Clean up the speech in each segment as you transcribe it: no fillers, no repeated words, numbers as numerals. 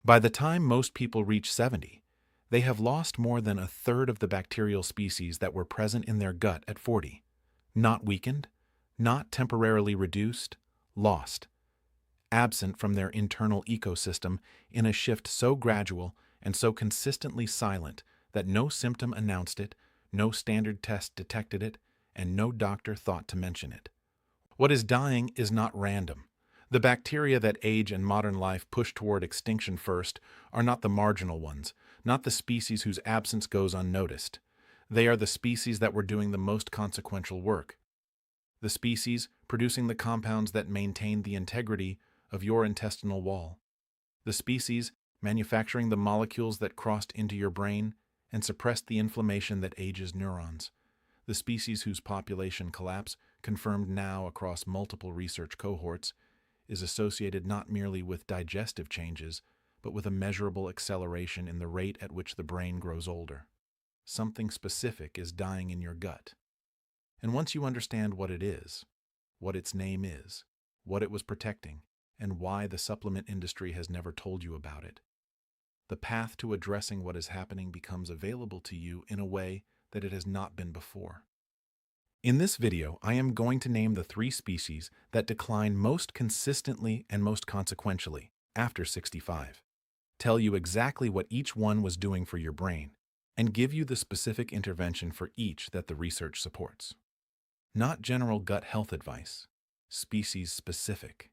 By the time most people reach 70, they have lost more than a third of the bacterial species that were present in their gut at 40. Not weakened, not temporarily reduced, lost, absent from their internal ecosystem in a shift so gradual and so consistently silent that no symptom announced it, no standard test detected it, and no doctor thought to mention it. What is dying is not random. The bacteria that age and modern life push toward extinction first are not the marginal ones, not the species whose absence goes unnoticed. They are the species that were doing the most consequential work. The species producing the compounds that maintain the integrity of your intestinal wall. The species manufacturing the molecules that crossed into your brain and suppressed the inflammation that ages neurons. The species whose population collapse, confirmed now across multiple research cohorts, is associated not merely with digestive changes, but with a measurable acceleration in the rate at which the brain grows older. Something specific is dying in your gut. And once you understand what it is, what its name is, what it was protecting, and why the supplement industry has never told you about it, the path to addressing what is happening becomes available to you in a way that it has not been before. In this video, I am going to name the 3 species that decline most consistently and most consequentially after 65, tell you exactly what each one was doing for your brain, and give you the specific intervention for each that the research supports. Not general gut health advice, species-specific,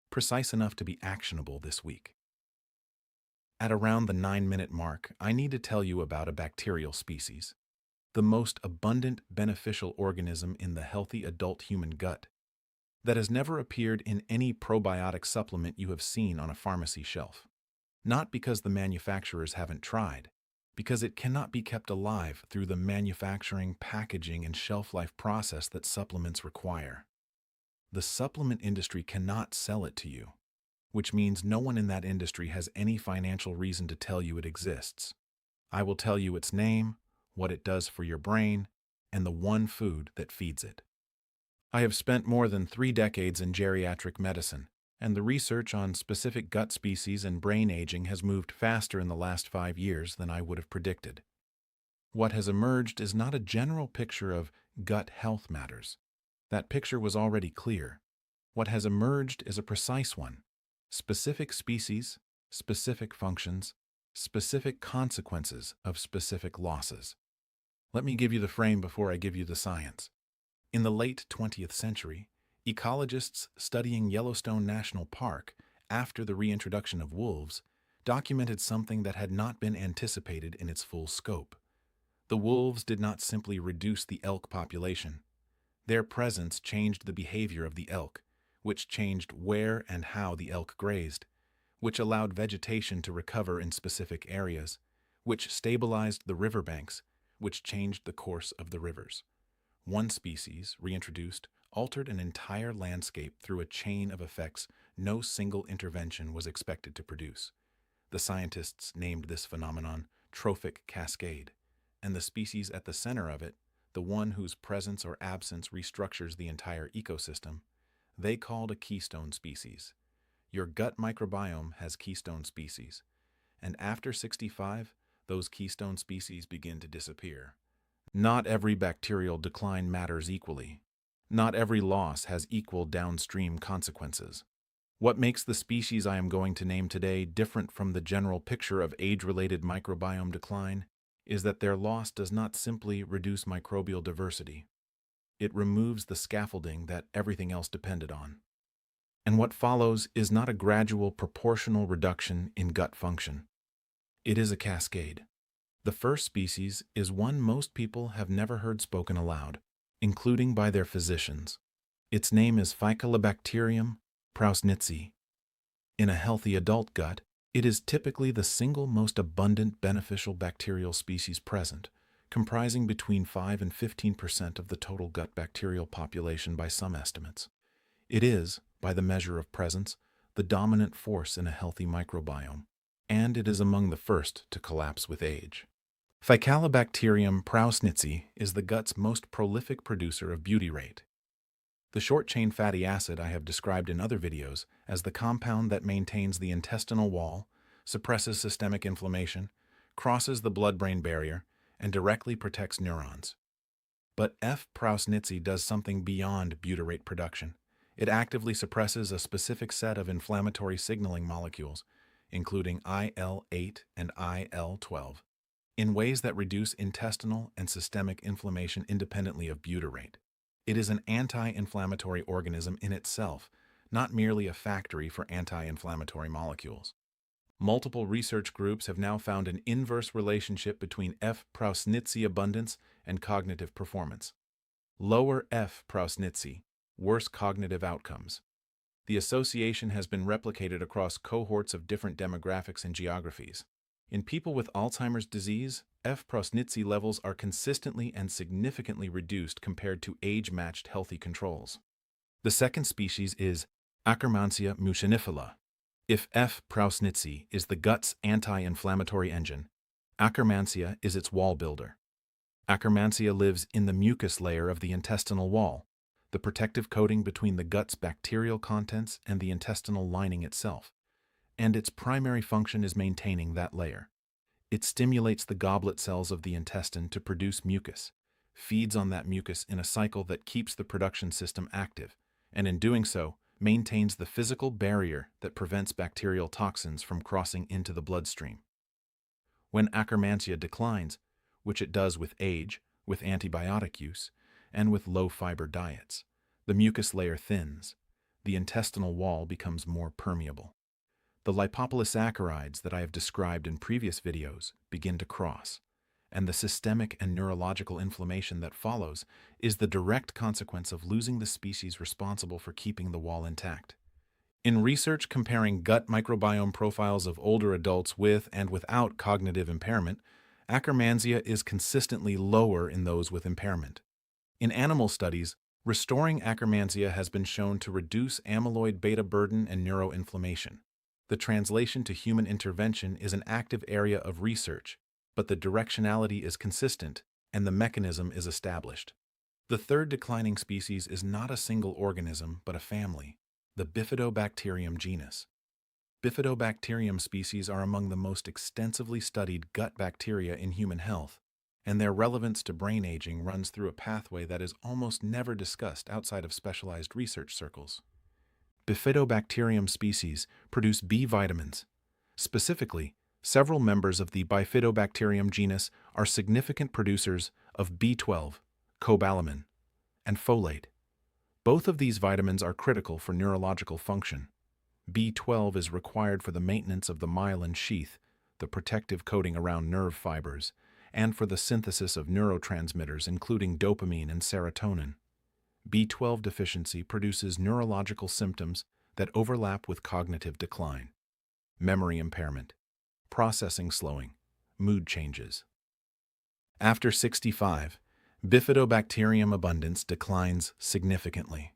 precise enough to be actionable this week. At around the 9-minute mark, I need to tell you about a bacterial species, the most abundant beneficial organism in the healthy adult human gut, that has never appeared in any probiotic supplement you have seen on a pharmacy shelf. Not because the manufacturers haven't tried, because it cannot be kept alive through the manufacturing, packaging, and shelf life process that supplements require. The supplement industry cannot sell it to you, which means no one in that industry has any financial reason to tell you it exists. I will tell you its name, what it does for your brain, and the one food that feeds it. I have spent more than 3 decades in geriatric medicine, and the research on specific gut species and brain aging has moved faster in the last 5 years than I would have predicted. What has emerged is not a general picture of gut health matters. That picture was already clear. What has emerged is a precise one. Specific species, specific functions, specific consequences of specific losses. Let me give you the frame before I give you the science. In the late 20th century, ecologists studying Yellowstone National Park after the reintroduction of wolves documented something that had not been anticipated in its full scope. The wolves did not simply reduce the elk population. Their presence changed the behavior of the elk, which changed where and how the elk grazed, which allowed vegetation to recover in specific areas, which stabilized the riverbanks, which changed the course of the rivers. One species, reintroduced, altered an entire landscape through a chain of effects no single intervention was expected to produce. The scientists named this phenomenon trophic cascade, and the species at the center of it, the one whose presence or absence restructures the entire ecosystem, they called a keystone species. Your gut microbiome has keystone species, and after 65, those keystone species begin to disappear. Not every bacterial decline matters equally. Not every loss has equal downstream consequences. What makes the species I am going to name today different from the general picture of age-related microbiome decline is that their loss does not simply reduce microbial diversity. It removes the scaffolding that everything else depended on. And what follows is not a gradual proportional reduction in gut function. It is a cascade. The first species is one most people have never heard spoken aloud, including by their physicians. Its name is Faecalibacterium prausnitzii. In a healthy adult gut, it is typically the single most abundant beneficial bacterial species present, comprising between 5 and 15% of the total gut bacterial population by some estimates. It is, by the measure of presence, the dominant force in a healthy microbiome, and it is among the first to collapse with age. Faecalibacterium prausnitzii is the gut's most prolific producer of butyrate. The short-chain fatty acid I have described in other videos as the compound that maintains the intestinal wall, suppresses systemic inflammation, crosses the blood-brain barrier, and directly protects neurons. But F. prausnitzii does something beyond butyrate production. It actively suppresses a specific set of inflammatory signaling molecules, including IL-8 and IL-12, in ways that reduce intestinal and systemic inflammation independently of butyrate. It is an anti-inflammatory organism in itself, not merely a factory for anti-inflammatory molecules. Multiple research groups have now found an inverse relationship between F. prausnitzii abundance and cognitive performance. Lower F. prausnitzii, worse cognitive outcomes. The association has been replicated across cohorts of different demographics and geographies. In people with Alzheimer's disease, F. prausnitzii levels are consistently and significantly reduced compared to age-matched healthy controls. The second species is Akkermansia muciniphila. If F. prausnitzii is the gut's anti-inflammatory engine, Akkermansia is its wall builder. Akkermansia lives in the mucus layer of the intestinal wall, the protective coating between the gut's bacterial contents and the intestinal lining itself, and its primary function is maintaining that layer. It stimulates the goblet cells of the intestine to produce mucus, feeds on that mucus in a cycle that keeps the production system active, and in doing so, maintains the physical barrier that prevents bacterial toxins from crossing into the bloodstream. When Akkermansia declines, which it does with age, with antibiotic use, and with low-fiber diets, the mucus layer thins, the intestinal wall becomes more permeable. The lipopolysaccharides that I have described in previous videos begin to cross, and the systemic and neurological inflammation that follows is the direct consequence of losing the species responsible for keeping the wall intact. In research comparing gut microbiome profiles of older adults with and without cognitive impairment, Akkermansia is consistently lower in those with impairment. In animal studies, restoring Akkermansia has been shown to reduce amyloid beta burden and neuroinflammation. The translation to human intervention is an active area of research, but the directionality is consistent and the mechanism is established. The third declining species is not a single organism but a family, the Bifidobacterium genus. Bifidobacterium species are among the most extensively studied gut bacteria in human health, and their relevance to brain aging runs through a pathway that is almost never discussed outside of specialized research circles. Bifidobacterium species produce B vitamins. Specifically, several members of the Bifidobacterium genus are significant producers of B12, cobalamin, and folate. Both of these vitamins are critical for neurological function. B12 is required for the maintenance of the myelin sheath, the protective coating around nerve fibers, and for the synthesis of neurotransmitters including dopamine and serotonin. B12 deficiency produces neurological symptoms that overlap with cognitive decline, memory impairment, processing slowing, mood changes. After 65, Bifidobacterium abundance declines significantly,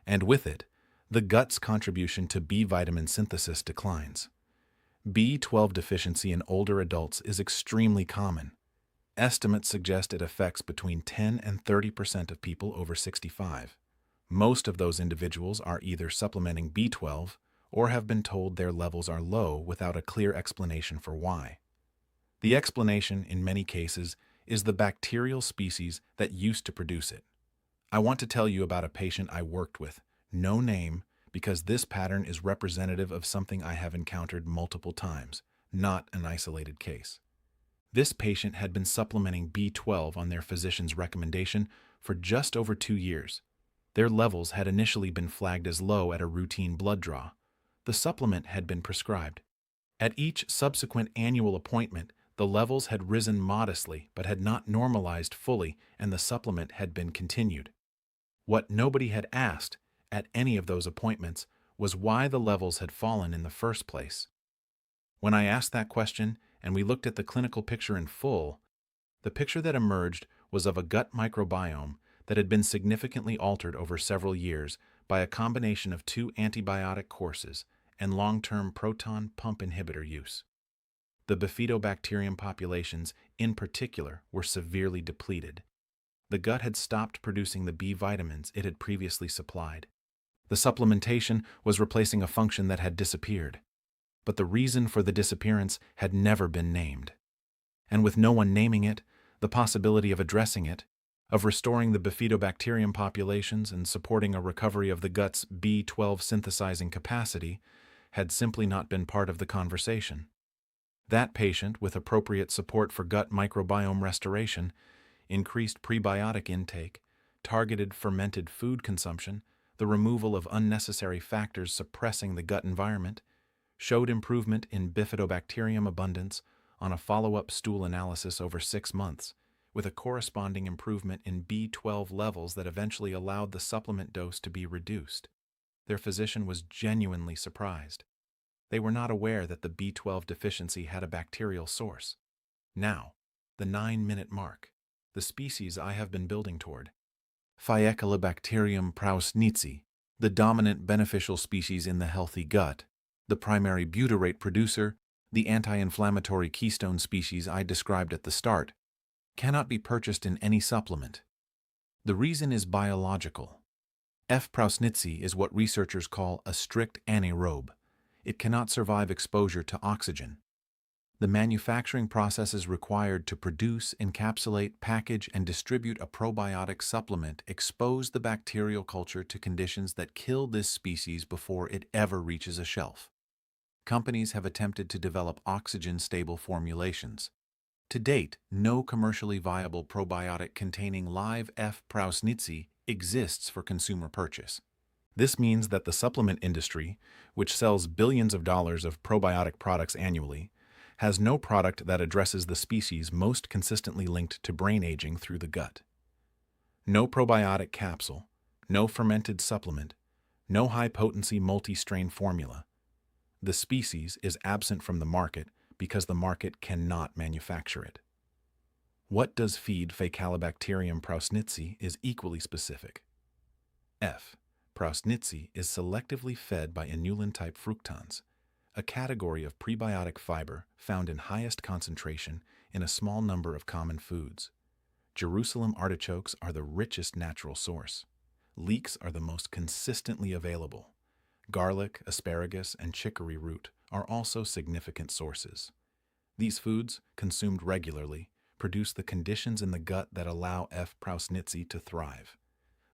and with it, the gut's contribution to B vitamin synthesis declines. B12 deficiency in older adults is extremely common. Estimates suggest it affects between 10 and 30% of people over 65. Most of those individuals are either supplementing B12 or have been told their levels are low without a clear explanation for why. The explanation, in many cases, is the bacterial species that used to produce it. I want to tell you about a patient I worked with, no name, because this pattern is representative of something I have encountered multiple times, not an isolated case. This patient had been supplementing B12 on their physician's recommendation for just over 2 years. Their levels had initially been flagged as low at a routine blood draw. The supplement had been prescribed. At each subsequent annual appointment, the levels had risen modestly but had not normalized fully, and the supplement had been continued. What nobody had asked at any of those appointments was why the levels had fallen in the first place. When I asked that question and we looked at the clinical picture in full, the picture that emerged was of a gut microbiome that had been significantly altered over several years by a combination of 2 antibiotic courses and long-term proton pump inhibitor use. The Bifidobacterium populations, in particular, were severely depleted. The gut had stopped producing the B vitamins it had previously supplied. The supplementation was replacing a function that had disappeared. but the reason for the disappearance had never been named. And with no one naming it, the possibility of addressing it, of restoring the Bifidobacterium populations and supporting a recovery of the gut's B12 synthesizing capacity, had simply not been part of the conversation. That patient, with appropriate support for gut microbiome restoration, increased prebiotic intake, targeted fermented food consumption, the removal of unnecessary factors suppressing the gut environment, showed improvement in Bifidobacterium abundance on a follow-up stool analysis over 6 months, with a corresponding improvement in B12 levels that eventually allowed the supplement dose to be reduced. Their physician was genuinely surprised. They were not aware that the B12 deficiency had a bacterial source. Now, the 9-minute mark, the species I have been building toward. Faecalibacterium prausnitzii, the dominant beneficial species in the healthy gut, the primary butyrate producer, the anti-inflammatory keystone species I described at the start, cannot be purchased in any supplement. The reason is biological. F. prausnitzii is what researchers call a strict anaerobe. It cannot survive exposure to oxygen. The manufacturing processes required to produce, encapsulate, package, and distribute a probiotic supplement expose the bacterial culture to conditions that kill this species before it ever reaches a shelf. Companies have attempted to develop oxygen-stable formulations. To date, no commercially viable probiotic containing live F. prausnitzii exists for consumer purchase. This means that the supplement industry, which sells billions of dollars of probiotic products annually, has no product that addresses the species most consistently linked to brain aging through the gut. No probiotic capsule, no fermented supplement, no high-potency multi-strain formula. The species is absent from the market because the market cannot manufacture it. What does feed Faecalibacterium prausnitzii is equally specific. F. prausnitzii is selectively fed by inulin-type fructans, a category of prebiotic fiber found in highest concentration in a small number of common foods. Jerusalem artichokes are the richest natural source. Leeks are the most consistently available. Garlic, asparagus, and chicory root are also significant sources. These foods, consumed regularly, produce the conditions in the gut that allow F. prausnitzii to thrive.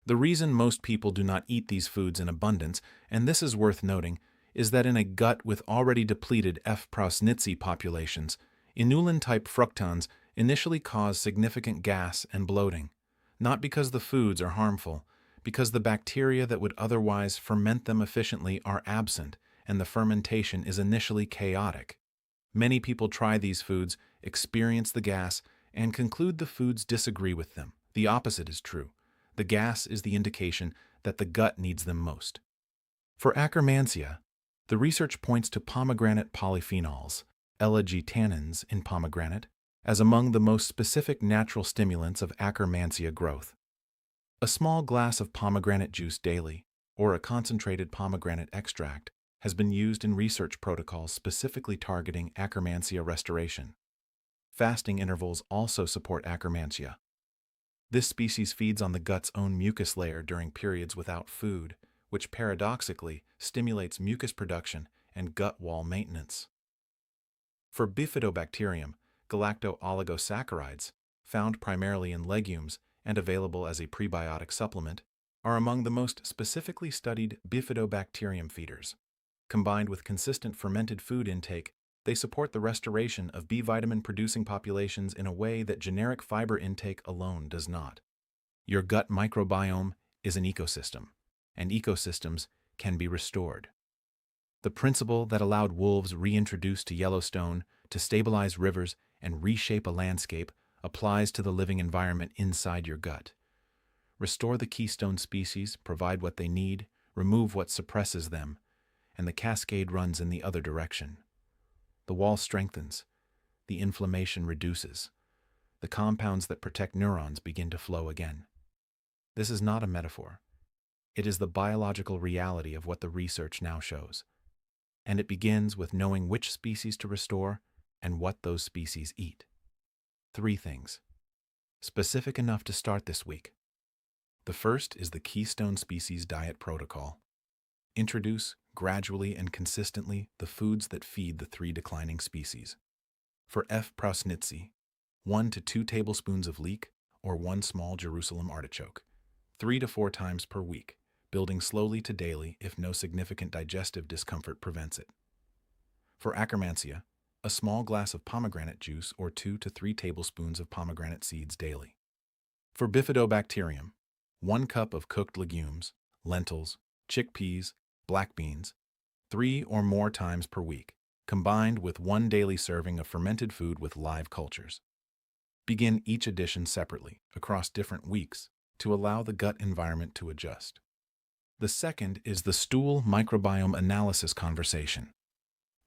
The reason most people do not eat these foods in abundance, and this is worth noting, is that in a gut with already depleted F. prausnitzii populations, inulin-type fructans initially cause significant gas and bloating, not because the foods are harmful, because the bacteria that would otherwise ferment them efficiently are absent, and the fermentation is initially chaotic. Many people try these foods, experience the gas, and conclude the foods disagree with them. The opposite is true. The gas is the indication that the gut needs them most. For Akkermansia, the research points to pomegranate polyphenols, L-tannins in pomegranate, as among the most specific natural stimulants of Akkermansia growth. A small glass of pomegranate juice daily, or a concentrated pomegranate extract, has been used in research protocols specifically targeting Akkermansia restoration. Fasting intervals also support Akkermansia. This species feeds on the gut's own mucus layer during periods without food, which paradoxically stimulates mucus production and gut wall maintenance. For Bifidobacterium, galacto-oligosaccharides, found primarily in legumes and available as a prebiotic supplement, are among the most specifically studied Bifidobacterium feeders. Combined with consistent fermented food intake, they support the restoration of B vitamin-producing populations in a way that generic fiber intake alone does not. Your gut microbiome is an ecosystem, and ecosystems can be restored. The principle that allowed wolves reintroduced to Yellowstone to stabilize rivers and reshape a landscape applies to the living environment inside your gut. Restore the keystone species, provide what they need, remove what suppresses them, and the cascade runs in the other direction. The wall strengthens, the inflammation reduces, the compounds that protect neurons begin to flow again. This is not a metaphor. It is the biological reality of what the research now shows. And it begins with knowing which species to restore and what those species eat. 3 things. Specific enough to start this week. The first is the Keystone Species Diet Protocol. Introduce gradually and consistently, the foods that feed the 3 declining species. For F. prausnitzii, 1 to 2 tablespoons of leek or 1 small Jerusalem artichoke, 3 to 4 times per week, building slowly to daily if no significant digestive discomfort prevents it. For Akkermansia, a small glass of pomegranate juice or 2 to 3 tablespoons of pomegranate seeds daily. For Bifidobacterium, 1 cup of cooked legumes, lentils, chickpeas, black beans, 3 or more times per week, combined with 1 daily serving of fermented food with live cultures. Begin each addition separately, across different weeks, to allow the gut environment to adjust. The second is the stool microbiome analysis conversation.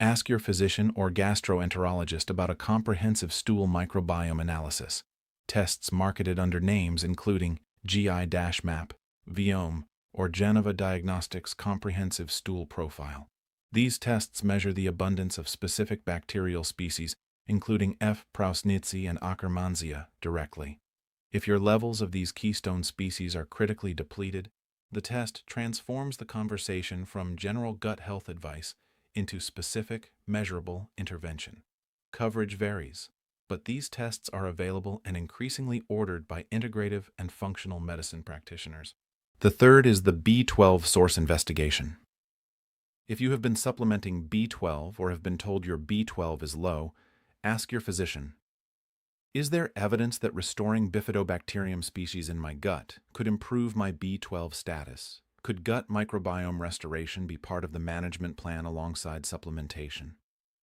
Ask your physician or gastroenterologist about a comprehensive stool microbiome analysis. Tests marketed under names including GI-MAP, Viome, or Geneva Diagnostics Comprehensive Stool Profile. These tests measure the abundance of specific bacterial species, including F. prausnitzii and Akkermansia, directly. If your levels of these keystone species are critically depleted, the test transforms the conversation from general gut health advice into specific, measurable intervention. Coverage varies, but these tests are available and increasingly ordered by integrative and functional medicine practitioners. The third is the B12 source investigation. If you have been supplementing B12 or have been told your B12 is low, ask your physician, is there evidence that restoring Bifidobacterium species in my gut could improve my B12 status? Could gut microbiome restoration be part of the management plan alongside supplementation?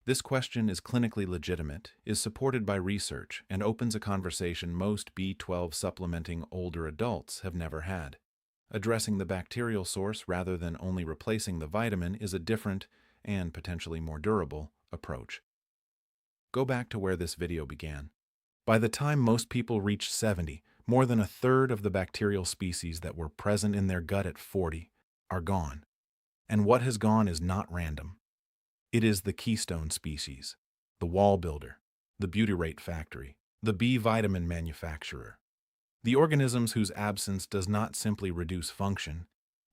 This question is clinically legitimate, is supported by research, and opens a conversation most B12 supplementing older adults have never had. Addressing the bacterial source rather than only replacing the vitamin is a different, and potentially more durable, approach. Go back to where this video began. By the time most people reach 70, more than a third of the bacterial species that were present in their gut at 40 are gone. And what has gone is not random. It is the keystone species, the wall builder, the butyrate factory, the B vitamin manufacturer. The organisms whose absence does not simply reduce function,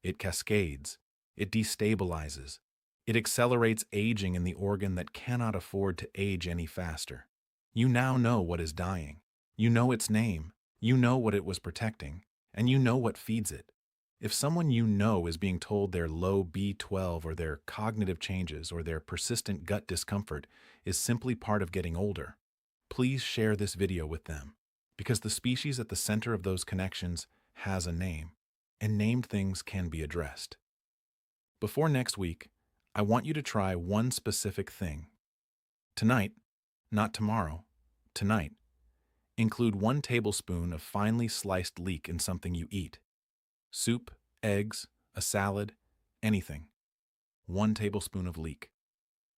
it cascades, it destabilizes, it accelerates aging in the organ that cannot afford to age any faster. You now know what is dying. You know its name. You know what it was protecting. And you know what feeds it. If someone you know is being told their low B12 or their cognitive changes or their persistent gut discomfort is simply part of getting older, please share this video with them, because the species at the center of those connections has a name, and named things can be addressed. Before next week, I want you to try one specific thing. Tonight, not tomorrow, tonight, include 1 tablespoon of finely sliced leek in something you eat. Soup, eggs, a salad, anything. 1 tablespoon of leek.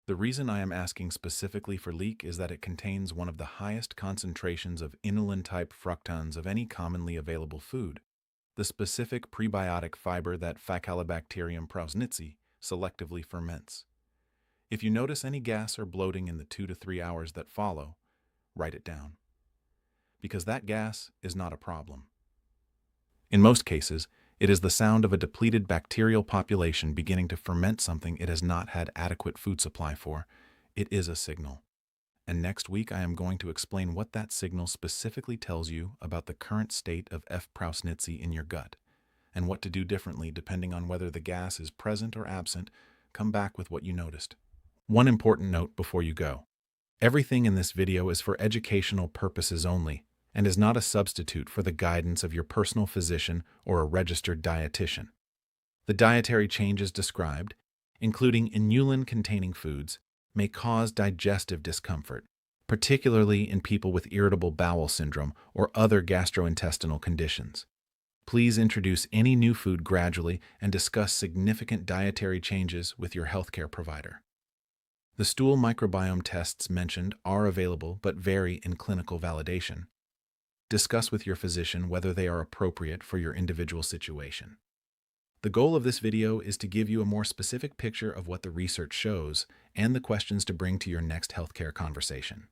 The reason I am asking specifically for leek is that it contains one of the highest concentrations of inulin-type fructans of any commonly available food, the specific prebiotic fiber that Faecalibacterium prausnitzii selectively ferments. If you notice any gas or bloating in the 2 to 3 hours that follow, write it down, because that gas is not a problem. In most cases, it is the sound of a depleted bacterial population beginning to ferment something it has not had adequate food supply for. It is a signal. And next week I am going to explain what that signal specifically tells you about the current state of F. prausnitzii in your gut, and what to do differently depending on whether the gas is present or absent. Come back with what you noticed. One important note before you go. Everything in this video is for educational purposes only, and is not a substitute for the guidance of your personal physician or a registered dietitian. The dietary changes described, including inulin-containing foods, may cause digestive discomfort, particularly in people with irritable bowel syndrome or other gastrointestinal conditions. Please introduce any new food gradually and discuss significant dietary changes with your healthcare provider. The stool microbiome tests mentioned are available but vary in clinical validation. Discuss with your physician whether they are appropriate for your individual situation. The goal of this video is to give you a more specific picture of what the research shows and the questions to bring to your next healthcare conversation.